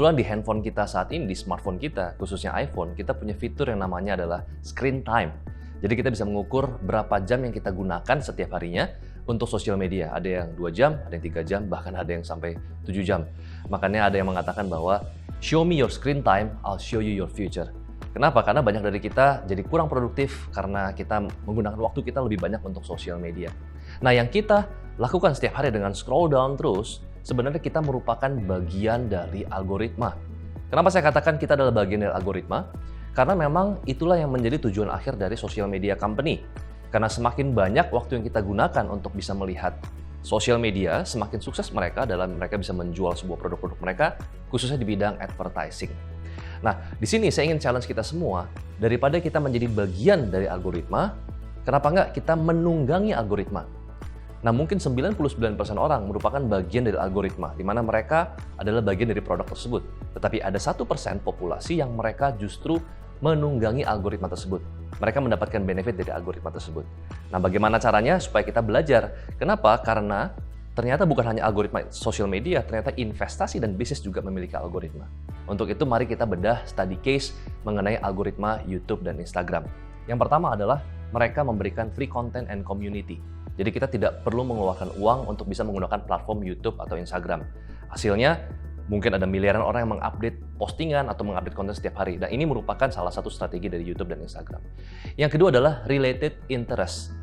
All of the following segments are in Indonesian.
kebetulan di handphone kita saat ini, di smartphone kita, khususnya iPhone, kita punya fitur yang namanya adalah screen time. Jadi kita bisa mengukur berapa jam yang kita gunakan setiap harinya untuk sosial media. Ada yang 2 jam, ada yang 3 jam, bahkan ada yang sampai 7 jam. Makanya ada yang mengatakan bahwa show me your screen time, I'll show you your future. Kenapa? Karena banyak dari kita jadi kurang produktif karena kita menggunakan waktu kita lebih banyak untuk sosial media. Nah, yang kita lakukan setiap hari dengan scroll down terus, sebenarnya kita merupakan bagian dari algoritma. Kenapa saya katakan kita adalah bagian dari algoritma? Karena memang itulah yang menjadi tujuan akhir dari social media company. Karena semakin banyak waktu yang kita gunakan untuk bisa melihat sosial media, semakin sukses mereka dalam mereka bisa menjual sebuah produk-produk mereka, khususnya di bidang advertising. Nah, di sini saya ingin challenge kita semua, daripada kita menjadi bagian dari algoritma, kenapa nggak kita menunggangi algoritma? Nah, mungkin 99% orang merupakan bagian dari algoritma, di mana mereka adalah bagian dari produk tersebut. Tetapi ada 1% populasi yang mereka justru menunggangi algoritma tersebut. Mereka mendapatkan benefit dari algoritma tersebut. Nah, bagaimana caranya supaya kita belajar? Kenapa? Karena ternyata bukan hanya algoritma sosial media, ternyata investasi dan bisnis juga memiliki algoritma. Untuk itu, mari kita bedah study case mengenai algoritma YouTube dan Instagram. Yang pertama adalah mereka memberikan free content and community. Jadi kita tidak perlu mengeluarkan uang untuk bisa menggunakan platform YouTube atau Instagram. Hasilnya, mungkin ada miliaran orang yang mengupdate postingan atau mengupdate konten setiap hari. Dan ini merupakan salah satu strategi dari YouTube dan Instagram. Yang kedua adalah related interest.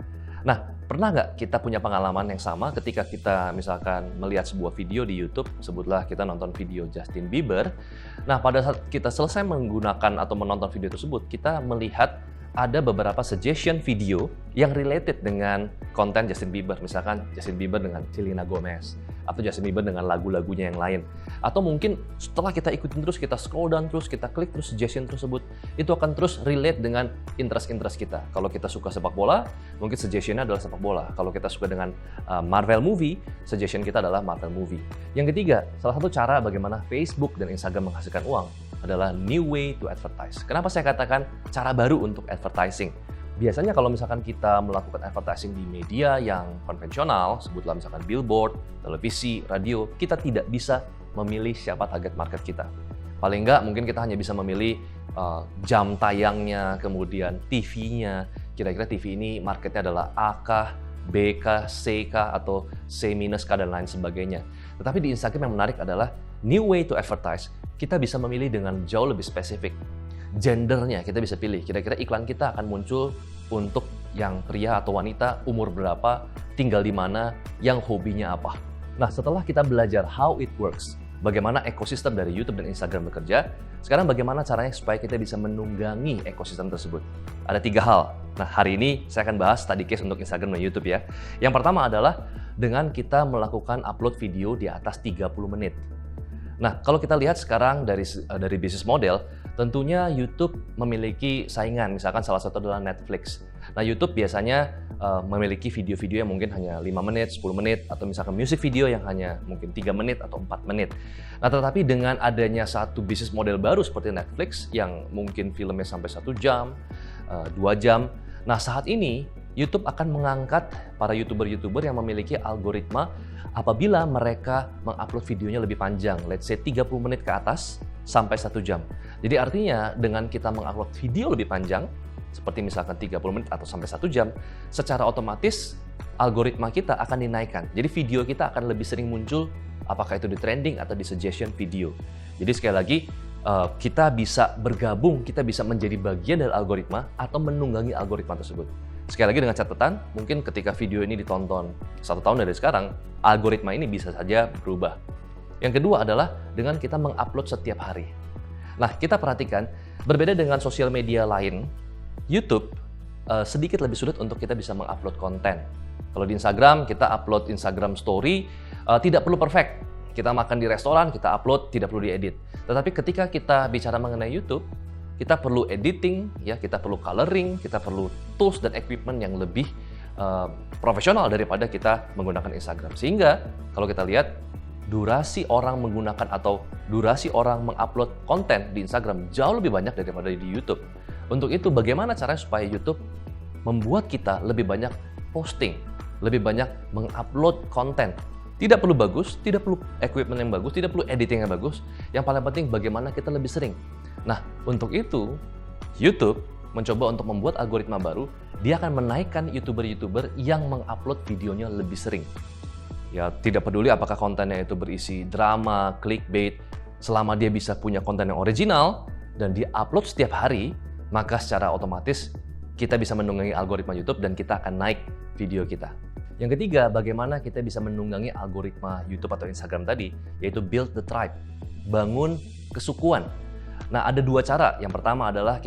Nah, pernah nggak kita punya pengalaman yang sama ketika kita misalkan melihat sebuah video di YouTube, sebutlah kita nonton video Justin Bieber. Nah, pada saat kita selesai menggunakan atau menonton video tersebut, kita melihat ada beberapa suggestion video yang related dengan konten Justin Bieber. Misalkan Justin Bieber dengan Selena Gomez, atau Justin Bieber dengan lagu-lagunya yang lain. Atau mungkin setelah kita ikutin terus, kita scroll down terus, kita klik terus suggestion tersebut, itu akan terus relate dengan interest-interest kita. Kalau kita suka sepak bola, mungkin suggestionnya adalah sepak bola. Kalau kita suka dengan Marvel movie, suggestion kita adalah Marvel movie. Yang ketiga, salah satu cara bagaimana Facebook dan Instagram menghasilkan uang adalah new way to advertise. Kenapa saya katakan cara baru untuk advertising? Biasanya kalau misalkan kita melakukan advertising di media yang konvensional, sebutlah misalkan billboard, televisi, radio, kita tidak bisa memilih siapa target market kita. Paling nggak mungkin kita hanya bisa memilih jam tayangnya, kemudian TV-nya. Kira-kira TV ini marketnya adalah A kah, B kah, C kah, atau C minus kah, dan lain sebagainya. Tetapi di Instagram yang menarik adalah new way to advertise. Kita bisa memilih dengan jauh lebih spesifik. Gendernya kita bisa pilih, kira-kira iklan kita akan muncul untuk yang pria atau wanita, umur berapa, tinggal di mana, yang hobinya apa. Nah, setelah kita belajar how it works, bagaimana ekosistem dari YouTube dan Instagram bekerja, sekarang bagaimana caranya supaya kita bisa menunggangi ekosistem tersebut. Ada 3 hal. Nah, hari ini saya akan bahas study case untuk Instagram dan YouTube ya. Yang pertama adalah dengan kita melakukan upload video di atas 30 menit. Nah, kalau kita lihat sekarang dari bisnis model, tentunya YouTube memiliki saingan, misalkan salah satu adalah Netflix. Nah, YouTube biasanya memiliki video-video yang mungkin hanya 5 menit, 10 menit, atau misalkan music video yang hanya mungkin 3 menit atau 4 menit. Nah, tetapi dengan adanya satu bisnis model baru seperti Netflix, yang mungkin filmnya sampai 1 jam, 2 jam, nah saat ini YouTube akan mengangkat para YouTuber-YouTuber yang memiliki algoritma apabila mereka mengupload videonya lebih panjang, let's say 30 menit ke atas sampai 1 jam. Jadi artinya dengan kita mengupload video lebih panjang, seperti misalkan 30 menit atau sampai 1 jam, secara otomatis algoritma kita akan dinaikkan. Jadi video kita akan lebih sering muncul, apakah itu di trending atau di suggestion video. Jadi sekali lagi, kita bisa bergabung, kita bisa menjadi bagian dari algoritma atau menunggangi algoritma tersebut. Sekali lagi dengan catatan, mungkin ketika video ini ditonton 1 tahun dari sekarang, algoritma ini bisa saja berubah. Yang kedua adalah dengan kita mengupload setiap hari. Nah, kita perhatikan, berbeda dengan sosial media lain, YouTube sedikit lebih sulit untuk kita bisa mengupload konten. Kalau di Instagram, kita upload Instagram Story, tidak perlu perfect. Kita makan di restoran, kita upload, tidak perlu diedit. Tetapi ketika kita bicara mengenai YouTube, kita perlu editing, ya, kita perlu coloring, kita perlu tools dan equipment yang lebih profesional daripada kita menggunakan Instagram. Sehingga kalau kita lihat, durasi orang menggunakan atau durasi orang mengupload konten di Instagram jauh lebih banyak daripada di YouTube. Untuk itu, bagaimana caranya supaya YouTube membuat kita lebih banyak posting, lebih banyak mengupload konten, Tidak perlu bagus, tidak perlu equipment yang bagus, tidak perlu editing yang bagus. Yang paling penting bagaimana kita lebih sering. Nah, untuk itu YouTube mencoba untuk membuat algoritma baru. Dia akan menaikkan YouTuber-YouTuber yang mengupload videonya lebih sering. Ya, tidak peduli apakah kontennya itu berisi drama, clickbait, selama dia bisa punya konten yang original dan dia upload setiap hari, maka secara otomatis kita bisa menunggangi algoritma YouTube dan kita akan naik video kita. Yang ketiga, bagaimana kita bisa menunggangi algoritma YouTube atau Instagram tadi, yaitu build the tribe, bangun kesukuan. Nah, ada dua cara. Yang pertama adalah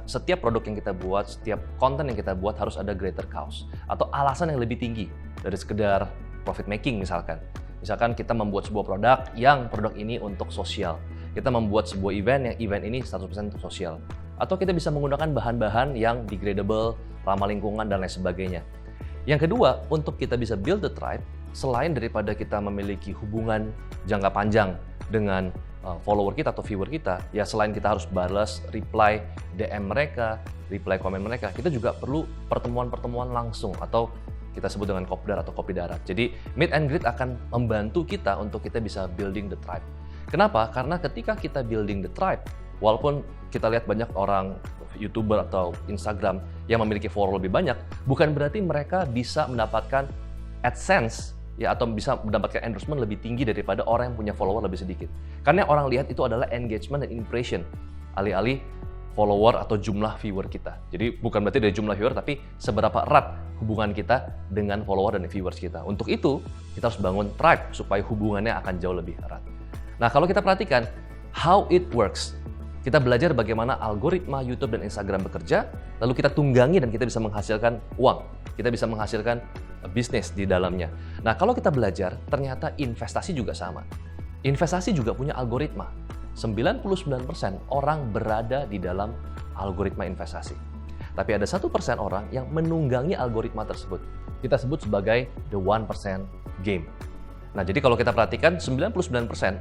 setiap produk yang kita buat, setiap konten yang kita buat harus ada greater cause atau alasan yang lebih tinggi dari sekedar profit making misalkan. Misalkan kita membuat sebuah produk yang produk ini untuk sosial. Kita membuat sebuah event yang event ini 100% untuk sosial. Atau kita bisa menggunakan bahan-bahan yang degradable, ramah lingkungan, dan lain sebagainya. Yang kedua, untuk kita bisa build the tribe, selain daripada kita memiliki hubungan jangka panjang dengan follower kita atau viewer kita, ya selain kita harus balas, reply DM mereka, reply komen mereka, kita juga perlu pertemuan-pertemuan langsung atau kita sebut dengan kopdar atau kopi darat. Jadi meet and greet akan membantu kita untuk kita bisa building the tribe. Kenapa? Karena ketika kita building the tribe, walaupun kita lihat banyak orang YouTuber atau Instagram yang memiliki follower lebih banyak, bukan berarti mereka bisa mendapatkan AdSense ya atau bisa mendapatkan endorsement lebih tinggi daripada orang yang punya follower lebih sedikit. Karena yang orang lihat itu adalah engagement dan impression, alih-alih follower atau jumlah viewer kita. Jadi bukan berarti dari jumlah viewer, tapi seberapa erat hubungan kita dengan follower dan viewers kita. Untuk itu, kita harus bangun tribe supaya hubungannya akan jauh lebih erat. Nah, kalau kita perhatikan how it works, kita belajar bagaimana algoritma YouTube dan Instagram bekerja, lalu kita tunggangi dan kita bisa menghasilkan uang. Kita bisa menghasilkan bisnis di dalamnya. Nah, kalau kita belajar, ternyata investasi juga sama. Investasi juga punya algoritma. 99% orang berada di dalam algoritma investasi. Tapi ada 1% orang yang menunggangi algoritma tersebut. Kita sebut sebagai the 1% game. Nah, jadi kalau kita perhatikan 99%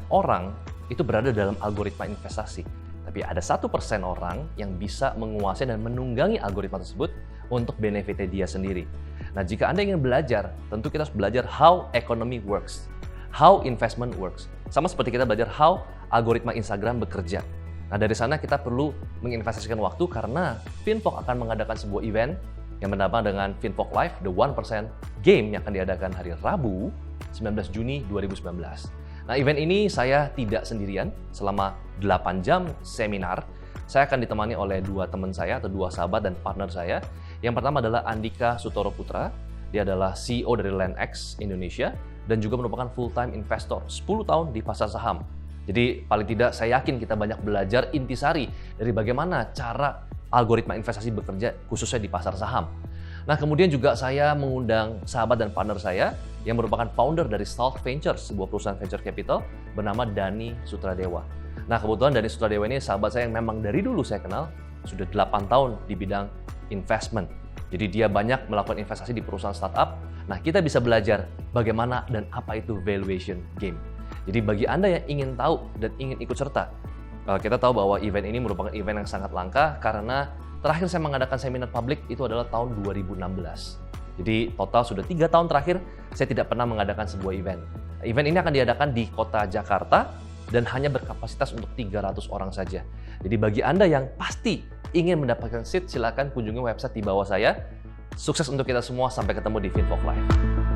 orang itu berada dalam algoritma investasi. Tapi ada 1% orang yang bisa menguasai dan menunggangi algoritma tersebut untuk benefitnya dia sendiri. Nah, jika Anda ingin belajar, tentu kita harus belajar how economy works, how investment works. Sama seperti kita belajar how algoritma Instagram bekerja. Nah, dari sana kita perlu menginvestasikan waktu karena Finvoke akan mengadakan sebuah event yang bernama dengan Finvoke Live, The 1% Game yang akan diadakan hari Rabu, 19 Juni 2019. Nah, event ini saya tidak sendirian. Selama 8 jam seminar, saya akan ditemani oleh dua teman saya atau dua sahabat dan partner saya. Yang pertama adalah Andika Sutoro Putra. Dia adalah CEO dari LandX Indonesia dan juga merupakan full-time investor 10 tahun di pasar saham. Jadi paling tidak saya yakin kita banyak belajar intisari dari bagaimana cara algoritma investasi bekerja khususnya di pasar saham. Nah, kemudian juga saya mengundang sahabat dan partner saya yang merupakan founder dari Salt Ventures, sebuah perusahaan venture capital bernama Dani Sutradewa. Nah, kebetulan Dani Sutradewa ini sahabat saya yang memang dari dulu saya kenal, sudah 8 tahun di bidang investment. Jadi dia banyak melakukan investasi di perusahaan startup. Nah, kita bisa belajar bagaimana dan apa itu valuation game. Jadi bagi Anda yang ingin tahu dan ingin ikut serta, kita tahu bahwa event ini merupakan event yang sangat langka karena terakhir saya mengadakan seminar publik itu adalah tahun 2016. Jadi total sudah 3 tahun terakhir saya tidak pernah mengadakan sebuah event. Event ini akan diadakan di kota Jakarta dan hanya berkapasitas untuk 300 orang saja. Jadi bagi Anda yang pasti ingin mendapatkan seat, silakan kunjungi website di bawah saya. Sukses untuk kita semua, sampai ketemu di Finvoke Live.